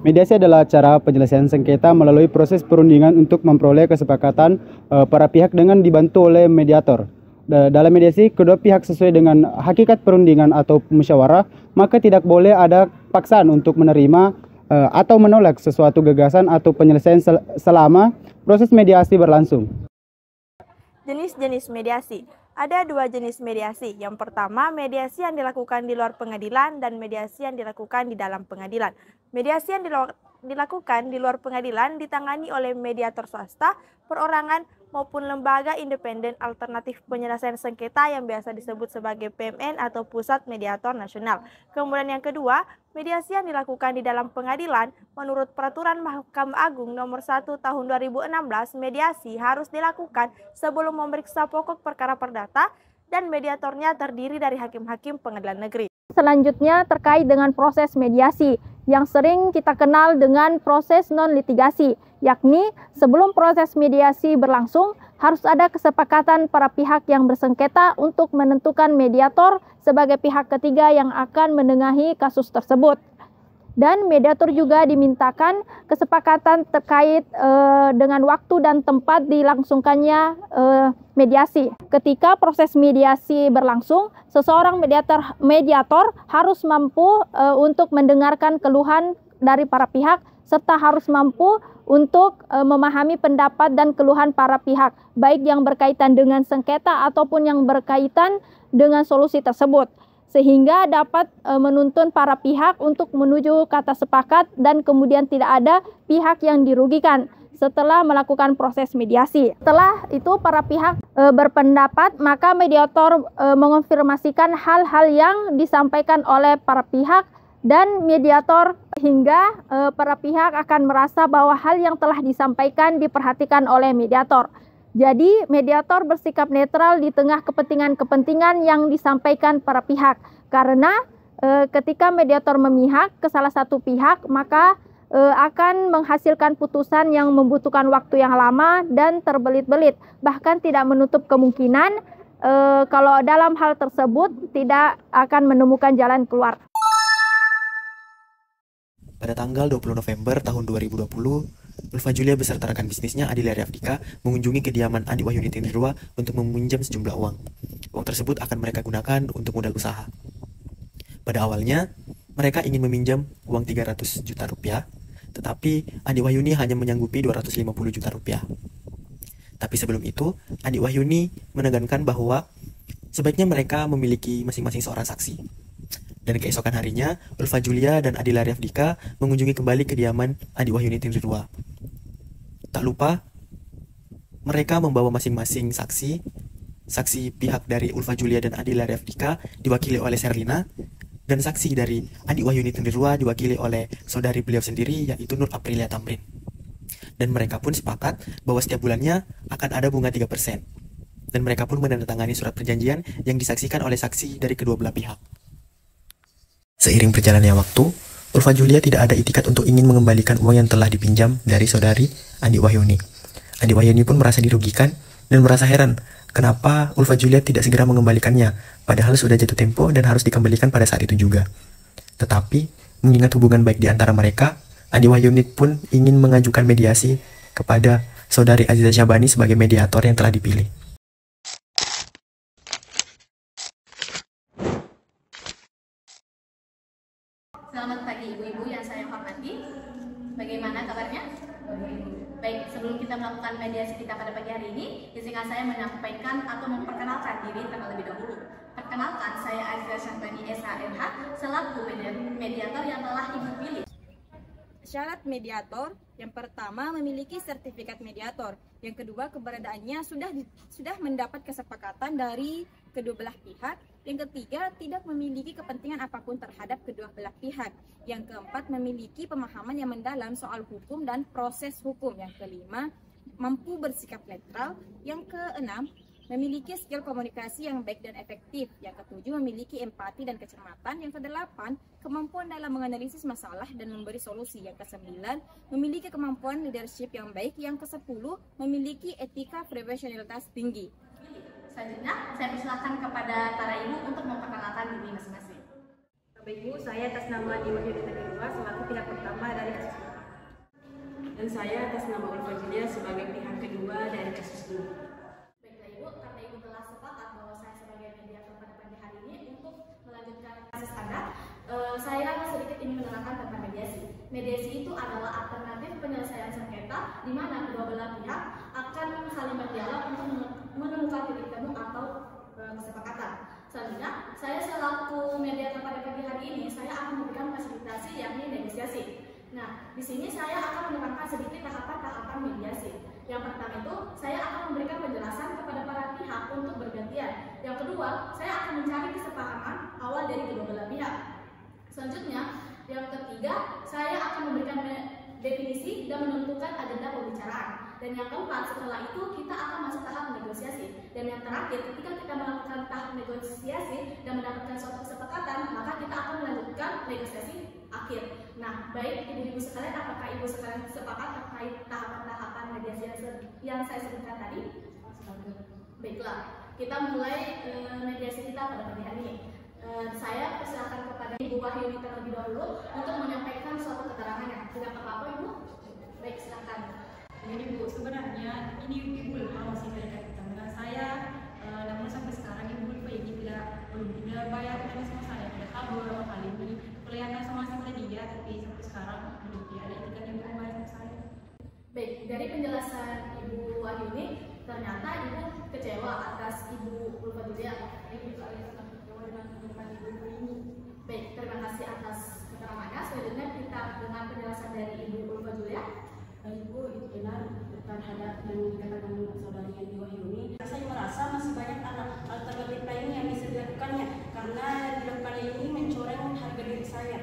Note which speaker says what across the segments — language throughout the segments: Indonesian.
Speaker 1: Mediasi adalah cara penyelesaian sengketa melalui proses perundingan untuk memperoleh kesepakatan para pihak dengan dibantu oleh mediator. Dalam mediasi, kedua pihak sesuai dengan hakikat perundingan atau musyawarah, maka tidak boleh ada paksaan untuk menerima atau menolak sesuatu gagasan atau penyelesaian selama proses mediasi berlangsung.
Speaker 2: Jenis-jenis mediasi. Ada dua jenis mediasi. Yang pertama, mediasi yang dilakukan di luar pengadilan dan mediasi yang dilakukan di dalam pengadilan. Mediasi yang dilakukan di luar pengadilan ditangani oleh mediator swasta, perorangan, maupun lembaga independen alternatif penyelesaian sengketa yang biasa disebut sebagai PMN atau Pusat Mediator Nasional. Kemudian yang kedua, mediasi yang dilakukan di dalam pengadilan, menurut Peraturan Mahkamah Agung Nomor 1 Tahun 2016, mediasi harus dilakukan sebelum memeriksa pokok perkara perdata dan mediatornya terdiri dari hakim-hakim pengadilan negeri.
Speaker 3: Selanjutnya terkait dengan proses mediasi yang sering kita kenal dengan proses non-litigasi, yakni sebelum proses mediasi berlangsung harus ada kesepakatan para pihak yang bersengketa untuk menentukan mediator sebagai pihak ketiga yang akan menengahi kasus tersebut. Dan mediator juga dimintakan kesepakatan terkait dengan waktu dan tempat dilangsungkannya mediasi. Ketika proses mediasi berlangsung, seseorang mediator harus mampu untuk mendengarkan keluhan dari para pihak serta harus mampu untuk memahami pendapat dan keluhan para pihak, baik yang berkaitan dengan sengketa ataupun yang berkaitan dengan solusi tersebut, sehingga dapat menuntun para pihak untuk menuju kata sepakat dan kemudian tidak ada pihak yang dirugikan setelah melakukan proses mediasi. Setelah itu para pihak berpendapat, maka mediator mengonfirmasikan hal-hal yang disampaikan oleh para pihak dan mediator hingga para pihak akan merasa bahwa hal yang telah disampaikan diperhatikan oleh mediator. Jadi mediator bersikap netral di tengah kepentingan-kepentingan yang disampaikan para pihak. Karena ketika mediator memihak ke salah satu pihak, maka akan menghasilkan putusan yang membutuhkan waktu yang lama dan terbelit-belit. Bahkan tidak menutup kemungkinan kalau dalam hal tersebut tidak akan menemukan jalan keluar.
Speaker 4: Pada tanggal 20 November tahun 2020, Ulfa Julia beserta rekan bisnisnya Adi Laryafdika mengunjungi kediaman Andi Wahyuni Tindirua untuk meminjam sejumlah uang. Uang tersebut akan mereka gunakan untuk modal usaha. Pada awalnya, mereka ingin meminjam uang 300 juta rupiah, tetapi Andi Wahyuni hanya menyanggupi 250 juta rupiah. Tapi sebelum itu, Andi Wahyuni menekankan bahwa sebaiknya mereka memiliki masing-masing seorang saksi. Dan keesokan harinya, Ulfa Julia dan Adi Laryafdika mengunjungi kembali kediaman Andi Wahyuni Tindirua. Tak lupa, mereka membawa masing-masing saksi pihak dari Ulfa Julia dan Adi Laryafdika diwakili oleh Serlina, dan saksi dari Andi Wahyuni Tindirua diwakili oleh saudari beliau sendiri yaitu Nur Aprilia Tamrin. Dan mereka pun sepakat bahwa setiap bulannya akan ada bunga 3%. Dan mereka pun menandatangani surat perjanjian yang disaksikan oleh saksi dari kedua belah pihak. Seiring berjalannya waktu, Ulfa Julia tidak ada itikat untuk ingin mengembalikan uang yang telah dipinjam dari saudari Andi Wahyuni. Andi Wahyuni pun merasa dirugikan dan merasa heran kenapa Ulfa Julia tidak segera mengembalikannya, padahal sudah jatuh tempo dan harus dikembalikan pada saat itu juga. Tetapi, mengingat hubungan baik di antara mereka, Andi Wahyuni pun ingin mengajukan mediasi kepada saudari Aziza Syabani sebagai mediator yang telah dipilih.
Speaker 5: Selamat pagi ibu-ibu yang saya hormati. Bagaimana kabarnya? Baik, sebelum kita melakukan mediasi kita pada pagi hari ini, izinkan saya menyampaikan atau memperkenalkan diri terlebih dahulu. Perkenalkan, saya Aziza Syabani SHMH selaku mediator yang telah ibu pilih.
Speaker 6: Syarat mediator, yang pertama memiliki sertifikat mediator, yang kedua keberadaannya sudah mendapat kesepakatan dari kedua belah pihak, yang ketiga tidak memiliki kepentingan apapun terhadap kedua belah pihak, yang keempat memiliki pemahaman yang mendalam soal hukum dan proses hukum, yang kelima mampu bersikap netral, yang keenam memiliki skill komunikasi yang baik dan efektif, yang ketujuh memiliki empati dan kecermatan, yang kedelapan kemampuan dalam menganalisis masalah dan memberi solusi, yang kesembilan memiliki kemampuan leadership yang baik, yang kesepuluh memiliki etika profesionalitas tinggi.
Speaker 5: Selanjutnya, saya persilahkan kepada para ibu untuk memperkenalkan diri masing-masing.
Speaker 7: Bapak Ibu, saya atas nama Andi Wahyuni Tindirua Ulfa selaku pihak pertama dari kasus ini. Dan saya atas nama Ulfa Julia sebagai pihak kedua dari kasus ini.
Speaker 5: Baiklah Ibu, karena Ibu telah sepakat bahwa saya sebagai mediator pada pagi hari ini untuk melanjutkan kasus Anda, saya sedikit ingin menerangkan tentang mediasi. Mediasi itu adalah alternatif penyelesaian sengketa di mana kedua belah pihak akan saling berdialog untuk menemukan titik temu atau kesepakatan. Selanjutnya, saya selaku mediator pada pagi hari ini, saya akan memberikan fasilitasi yakni negosiasi. Nah, di sini saya akan menerangkan sedikit tahapan-tahapan mediasi. Yang pertama itu, saya akan memberikan penjelasan kepada para pihak untuk bergantian. Yang kedua, saya akan mencari kesepahaman awal dari kedua belah pihak. Selanjutnya, yang ketiga, saya akan memberikan definisi dan menentukan agenda pembicaraan. Dan yang keempat, setelah itu kita akan masuk tahap negosiasi. Dan yang terakhir, ketika kita melakukan tahap negosiasi dan mendapatkan suatu kesepakatan, maka kita akan melanjutkan negosiasi akhir. Nah, baik ibu-ibu sekalian, apakah ibu sekalian sepakat terkait tahapan-tahapan mediasi yang saya sebutkan tadi? Baiklah, kita mulai mediasi kita pada pagi hari ini. Saya persilakan kepada Ibu Wahyuni terlebih dahulu untuk menyampaikan suatu keterangannya. Tidak apa-apa Ibu? Baik, silakan.
Speaker 8: Jadi Bu, sebenarnya ini Ibu Ulfa masih berkaitan dengan saya, namun sampai sekarang Ibu Ulfa ini tidak bayar uang sama saya, tidak tahu beberapa kali ini kelihatan sama dia, tapi sampai sekarang belum ada itikat yang bayar sama saya.
Speaker 5: Baik, dari penjelasan Ibu Wahyuni, ternyata Ibu kecewa atas Ibu Ulfa Julia. Baik, terima kasih atas keterangannya. Selanjutnya kita dengar penjelasan dari Ibu Ulfa Julia.
Speaker 7: Ibu, itu benar terhadap yang dikatakan saudari Yenti Wahyuni. Saya merasa masih banyak alternatif lain yang bisa dilakukannya karena dilakukannya ini mencoreng harga diri saya.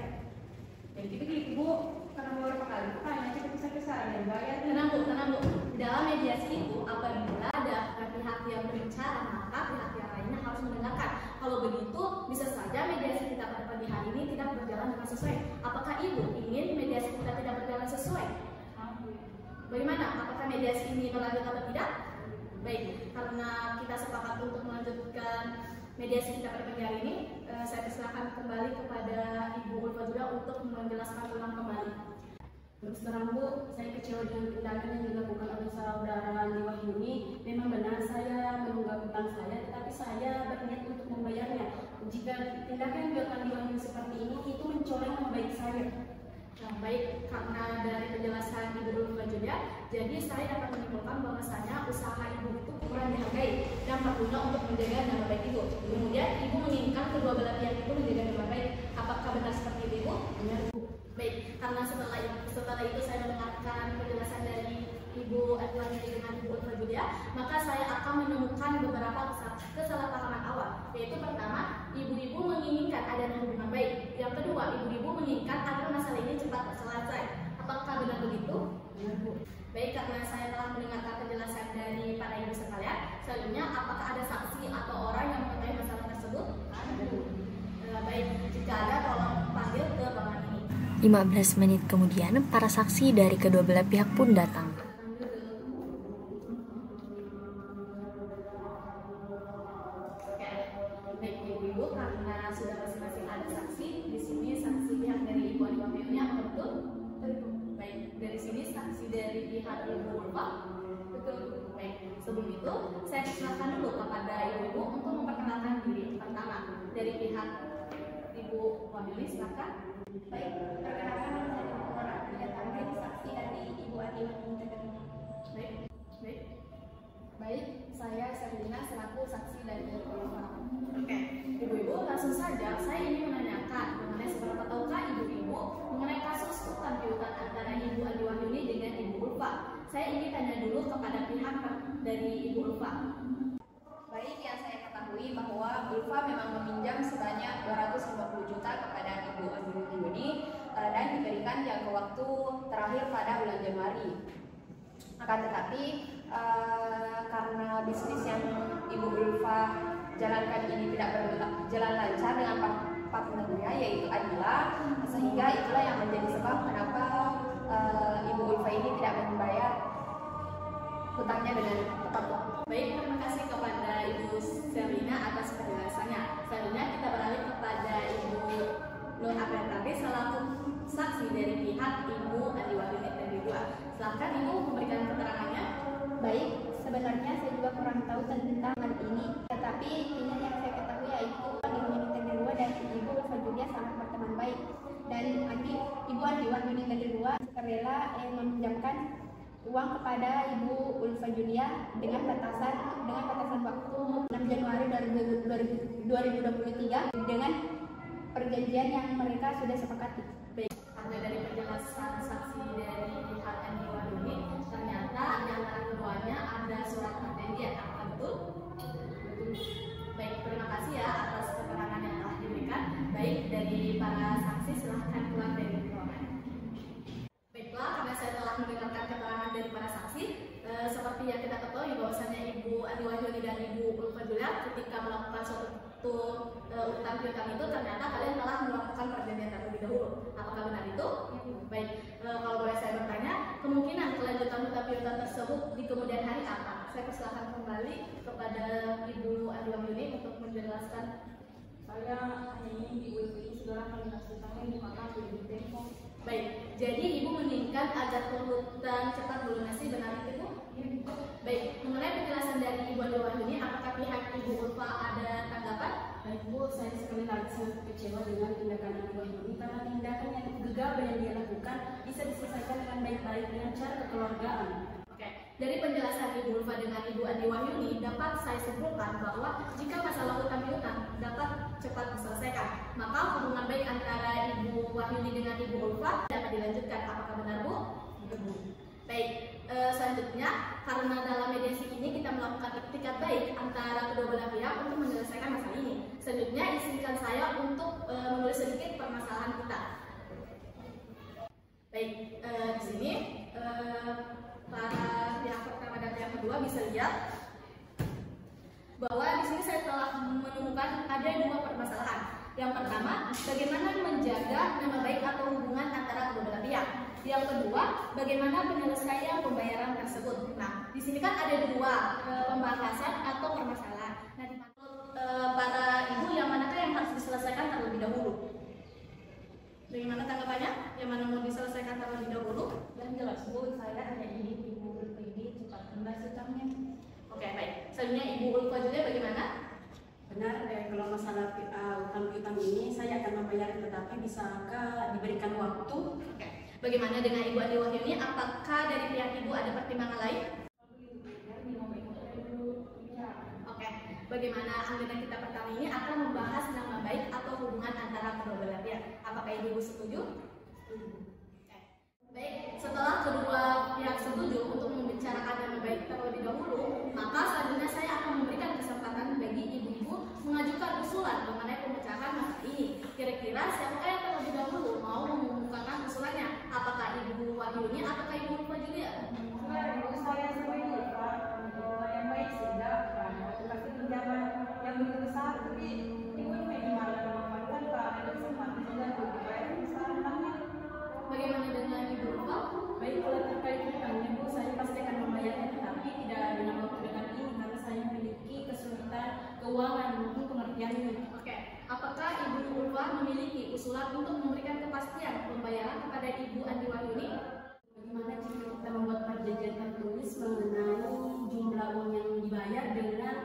Speaker 7: Jadi begitu Bu, karena beberapa kali hanya cukup besar-besar dan bayar.
Speaker 5: Tenang Bu. Dalam mediasi itu, apabila ada pihak yang berbicara, maka pihak yang lainnya harus mendengarkan. Kalau begitu, bisa saja mediasi kita pada pagi hari ini tidak berjalan dengan sesuai. Apakah Ibu ingin mediasi kita tidak berjalan sesuai? Bagaimana? Apakah mediasi ini berlanjut atau tidak? Baik, karena kita sepakat untuk melanjutkan mediasi kita pada pagi hari ini, saya persilakan kembali kepada Ibu Ulfa juga untuk menjelaskan ulang kembali.
Speaker 7: Terus terang Bu, saya kecewa dengan tindakan yang dilakukan oleh saudara Yenti Wahyuni. Memang benar saya menunggak hutang saya, tetapi saya berniat untuk membayarnya. Jika tindakan yang dilakukan di Wahyuni seperti ini, itu mencoreng nama baik saya.
Speaker 5: Nah, baik, karena dari penjelasan Ibu Ulfa juga, jadi saya dapat menyimpulkan bahwasanya usaha Ibu itu kurang dihargai dan berguna untuk menjaga nama baik Ibu. Kemudian Ibu menginginkan kedua belah pihak itu menjaga nama baik. Apakah benar seperti itu Ibu?
Speaker 7: Benar Bu.
Speaker 5: Baik, karena setelah itu saya mendengarkan penjelasan dari Ibu Edwani dengan Ibu Ulfa juga, maka saya akan menemukan beberapa kesalahpahaman awal. Yaitu pertama, ibu-ibu menginginkan adanya hubungan baik. Yang kedua, ibu-ibu menginginkan agar masalah ini cepat selesai. Apakah benar begitu?
Speaker 7: Benar Bu.
Speaker 5: Baik, karena saya telah mendengarkan penjelasan dari para ibu sekalian, selanjutnya apakah ada saksi atau orang yang mengetahui masalah tersebut?
Speaker 7: Ada Bu.
Speaker 5: Baik, jika ada tolong panggil ke ruangan ini.
Speaker 9: 15 menit kemudian, para saksi dari kedua belah pihak pun datang.
Speaker 5: Baik ibu-ibu, karena sudah masing-masing ada saksi, di sini saksi pihak dari Ibu Ani Wahyuni apa betul? Baik, dari sini saksi dari pihak Ibu Ulfa. Betul. Baik, sebelum itu saya silakan dulu kepada ibu-ibu untuk memperkenalkan diri. Pertama, dari pihak Ibu Wahyuni, silakan.
Speaker 10: Baik, perkenalkan nama saya Nur Aprilia Tamrin, saksi dari Ibu Ani Wahyuni.
Speaker 5: Baik, saya Serlina selaku saksi dari Ibu Ulfa. Oke, ibu-ibu, langsung saja saya ingin menanyakan mengenai seberapa tahukah ibu-ibu mengenai kasus utang piutang antara Ibu Ani Wahyuni dengan Ibu Ulfa. Saya ingin tanya dulu kepada pihak dari Ibu Ulfa.
Speaker 10: Baik, yang saya ketahui bahwa Ulfa memang meminjam sebanyak 250 juta kepada Ibu Ani Wahyuni dan diberikan jangka waktu terakhir pada bulan Januari. Akan tetapi karena bisnis yang Ibu Ulfa jalankan ini tidak berjalan lancar dengan partnernya yaitu Adila, sehingga itulah yang menjadi sebab kenapa Ibu Ulfa ini tidak membayar hutangnya dengan tepat waktu.
Speaker 5: Baik, terima kasih kepada Ibu Serlina atas penjelasannya. Selanjutnya kita beralih kepada Ibu Nur Aprilia Tamrin selaku saksi
Speaker 10: Baik, sebenarnya saya juga kurang tahu tentang hal ini. Tetapi intinya yang saya ketahui yaitu Andi Wahyuni kedua dan Ibu Ulfa Julia sangat berteman baik. Dan Ibu Andi Wahyuni kedua rela meminjamkan uang kepada Ibu Ulfa Julia dengan batasan waktu 6 Januari 2023 dengan perjanjian yang mereka sudah sepakati.
Speaker 5: Baik, dari penjelasan saksi dari pihak Andi Wahyuni, ternyata di antara keduanya ada surat perjanjian. Apakah betul? Baik, terima kasih ya atas keterangan yang telah diberikan. Baik, dari para saksi silahkan keluar dari ruangan. Baiklah, karena saya telah mendengarkan keterangan dari para saksi, seperti yang kita ketahui bahwasanya Ibu Andi Wahyuni dan Ibu Ulfa Julia ketika melakukan suatu utang piutang itu ternyata kalian telah melakukan perjanjian terlebih dahulu. Apakah benar itu? Baik, kalau boleh saya bertanya, kemungkinan kelanjutan utang piutang tersebut di kemudian hari apa? Saya persilakan kembali kepada Ibu Andi Wahyuni untuk menjelaskan.
Speaker 7: Saya hanya ingin Ibu ini segera melunasi utangnya di mata di Tempo.
Speaker 5: Baik, jadi Ibu menginginkan agar penghutang cepat melunasi, benar itu Bu? Baik, mengenai penjelasan dari Ibu Andi Wahyuni, apakah pihak Ibu Ulfa ada tanggapan?
Speaker 7: Baik Bu, saya sekali lagi sangat kecewa dengan tindakan Andi Wahyuni karena tindakan yang gegabah yang dia lakukan bisa diselesaikan dengan baik-baik dengan cara kekeluargaan.
Speaker 5: Oke, dari penjelasan Ibu Ulfa dengan Ibu Andi Wahyuni dapat saya simpulkan bahwa jika masalah utang piutang dapat cepat diselesaikan, maka hubungan baik antara Ibu Wahyuni dengan Ibu Ulfa dapat dilanjutkan. Apakah benar Bu? Baik, selanjutnya karena dalam mediasi ini kita melakukan etikat baik antara kedua belah pihak untuk menyelesaikan masalah ini. Selanjutnya izinkan saya untuk menulis sedikit permasalahan kita. Baik, di sini para pihak pertama dan pihak kedua bisa lihat bahwa di sini saya telah menemukan ada dua permasalahan. Yang pertama, bagaimana menjaga nama baik atau hubungan antara kedua belah pihak. Yang kedua, bagaimana penyelesaian pembayaran tersebut. Nah, di sini kan ada dua pembahasan atau permasalahan. Nah, di para ibu yang manakah yang harus diselesaikan terlebih dahulu? Bagaimana tanggapannya? Yang mana mau diselesaikan terlebih dahulu?
Speaker 7: Yang jelas Bu, saya hanya ingin Ibu Ulfa ini cepat melunasi utangnya.
Speaker 5: Oke, baik. Selanjutnya Ibu Ulfa Julia bagaimana?
Speaker 7: Benar, kalau masalah utang piutang ini saya akan membayar, tetapi bisakah diberikan waktu?
Speaker 5: Oke. Bagaimana dengan Ibu Andi Wahyuni? Apakah dari pihak Ibu ada pertimbangan lain? Oke. Bagaimana agenda kita pertama ini akan membahas nama baik atau hubungan antara kedua belah pihak. Apakah Ibu setuju? Oke. Baik, setelah kedua pihak setuju untuk membicarakan nama baik terlebih dahulu, maka selanjutnya saya akan memberikan kesempatan bagi ibu-ibu mengajukan usulan mengenai pemecahan masalah ini. Kira-kira siapa yang terlebih dahulu mau mengumumkan usulannya? Apakah Ibu Wahyuni ataukah Ibu Ulfa Julia?
Speaker 8: Menurut saya sebaiknya Pak, yang baik sehingga waktu kasih pinjaman yang begitu besar, tapi Ibu Ulfa ini malah memanfaatkan Pak ada kesempatan juga untuk dibayar sekarang utangnya.
Speaker 5: Bagaimana dengan Ibu Ulfa?
Speaker 7: Baik, kalau terkait utangnya Bu, saya pasti akan membayarnya, tetapi tidak dengan waktu dekat ini karena saya memiliki kesulitan keuangan untuk pengertiannya.
Speaker 5: Oke, apakah Ibu Ulfa memiliki usulan untuk memberikan kepastian pembayaran kepada Ibu Andi Wahyuni?
Speaker 7: Bagaimana jika kita membuat perjanjian tertulis mengenai jumlah uang yang dibayar dengan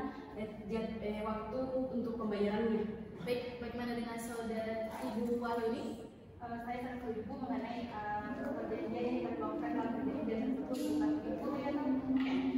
Speaker 7: waktu untuk pembayarannya?
Speaker 5: Baik, bagaimana dengan saudara Ibu Wahyuni?
Speaker 8: Saya sangat setuju mengenai perjanjian yang kita melakukan dalam perjanjian tersebut itu ya.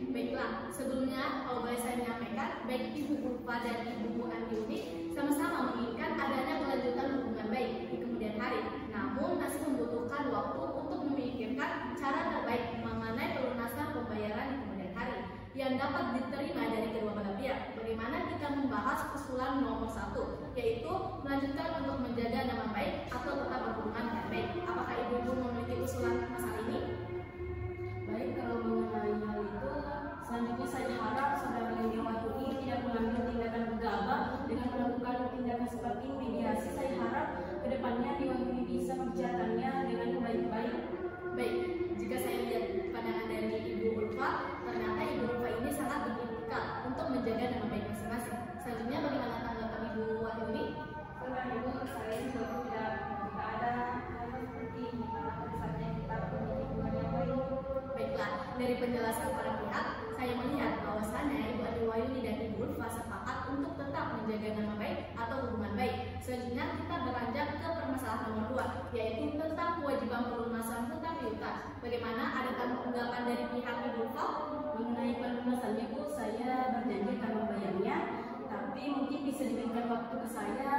Speaker 5: Baiklah, sebelumnya kalau boleh saya menyampaikan, baik Ibu Ulfa dan Ibu Andi Wahyuni sama-sama menginginkan adanya kelanjutan hubungan baik di kemudian hari. Namun masih membutuhkan waktu untuk memikirkan cara terbaik mengenai pelunasan pembayaran di kemudian hari yang dapat diterima dari kedua belah pihak. Bagaimana kita membahas usulan nomor 1, yaitu melanjutkan untuk menjaga nama baik atau tetap berhubungan dengan baik. Apakah ibu-ibu memiliki usulan masalah ini?
Speaker 7: Baik, kalau mengenai hal itu, selanjutnya saya harap saudara Andi Wahyuni tidak mengambil tindakan gegabah dengan melakukan tindakan seperti mediasi. Saya harap kedepannya Andi Wahyuni bisa membicarakannya dengan baik-baik.
Speaker 5: Baik, jika saya lihat pandangan dari Ibu Ulfa, ternyata Ibu Ulfa ini sangat beriktikad untuk menjaga nama baik masing-masing. Selanjutnya bagaimana tanggapan Ibu Wahyuni?
Speaker 8: Karena Ibu, saya juga tidak ada hal seperti ini karena pada saatnya kita memiliki hubungan yang baik.
Speaker 5: Baiklah, dari penjelasan para pihak, saya melihat bahwasannya Ibu Adi Wahyuni dan Ibu Ulfa sepakat untuk tetap menjaga nama baik atau hubungan baik. Selanjutnya kita beranjak ke permasalahan nomor 2, yaitu tentang kewajiban pelunasan hutang piutang. Bagaimana, ada tanggapan dari pihak Ibu Ulfa?
Speaker 7: Mengenai pelunasannya Bu, saya berjanji akan membayarnya, tapi mungkin bisa diberikan waktu ke saya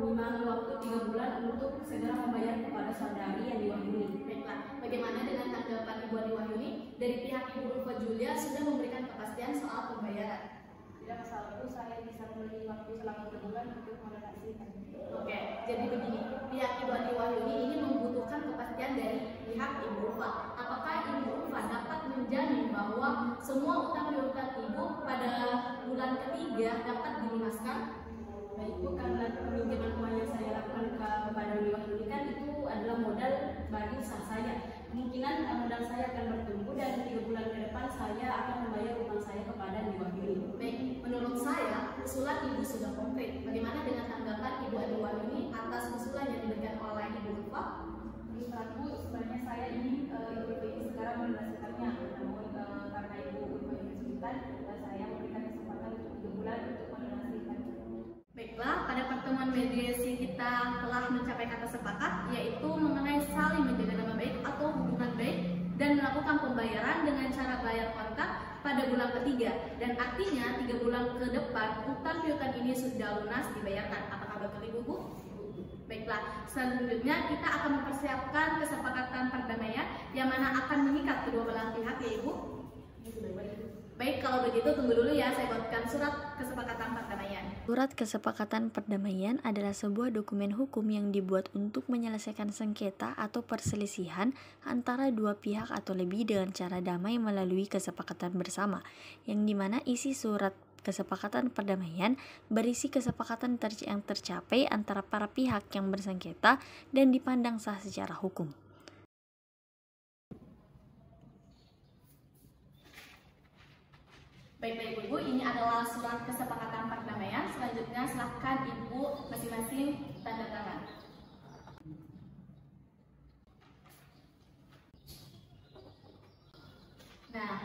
Speaker 7: minimal waktu 3 bulan untuk segera membayar kepada saudari Adi Wahyuni.
Speaker 5: Baiklah, bagaimana dengan tanggapan Ibu Adi Wahyuni? Dari pihak Ibu Ulfa Julia sudah memberikan kepastian soal pembayaran.
Speaker 7: Tidak masalah Bu, saya bisa memberi waktu selama 3 bulan untuk melunasikan.
Speaker 5: Oke, jadi begini, pihak Ibu Adi Wahyuni ini membutuhkan kepastian dari pihak Ibu Ulfa. Apakah Ibu Ulfa dapat menjamin bahwa semua utang piutang Ibu pada bulan ketiga dapat dilunaskan?
Speaker 7: Baik Bu, karena peminjaman uang yang saya lakukan kepada Adi Wahyuni kan itu adalah modal bagi usaha saya. Kemungkinan modal saya akan bertumbuh dan 3 bulan ke depan saya akan membayar utang saya kepada Adi Wahyuni.
Speaker 5: Baik, menurut saya usulan Ibu sudah konkret. Bagaimana dengan tanggapan Ibu Adi Wahyuni atas usulan yang diberikan oleh Ibu Ulfa?
Speaker 7: Terus Bu, sebenarnya saya ingin Ibu ini sekarang melunasikannya, namun karena Ibu Ulfa ini kesulitan, saya memberikan kesempatan untuk 3 bulan untuk melunasikan.
Speaker 5: Baiklah, pada pertemuan mediasi kita telah mencapai kata sepakat, yaitu mengenai saling menjaga nama baik atau hubungan baik dan melakukan pembayaran dengan cara bayar kontak pada bulan ketiga. Dan artinya 3 bulan ke depan utang piutang ini sudah lunas dibayarkan. Apakah betul Ibu Bu? Baiklah, selanjutnya kita akan mempersiapkan kesepakatan perdamaian yang mana akan mengikat kedua belah pihak ya Ibu. Baik, kalau begitu tunggu dulu ya, saya buatkan surat kesepakatan perdamaian.
Speaker 9: Surat kesepakatan perdamaian adalah sebuah dokumen hukum yang dibuat untuk menyelesaikan sengketa atau perselisihan antara dua pihak atau lebih dengan cara damai melalui kesepakatan bersama, yang dimana isi surat kesepakatan perdamaian berisi kesepakatan yang tercapai antara para pihak yang bersengketa dan dipandang sah secara hukum.
Speaker 5: Baik Ibu, ini adalah surat kesepakatan perdamaian. Selanjutnya silakan Ibu masing-masing tanda tangan. Nah,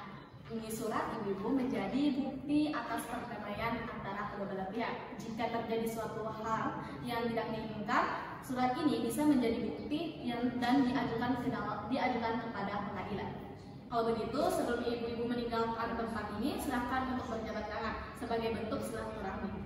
Speaker 5: ini surat Ibu menjadi bukti atas perdamaian antara kedua belah pihak. Jika terjadi suatu hal yang tidak diinginkan, surat ini bisa menjadi bukti dan diajukan kepada pengadilan. Kalau begitu, sebelum ibu-ibu meninggalkan tempat ini, silakan untuk berjabat tangan sebagai bentuk silaturahmi.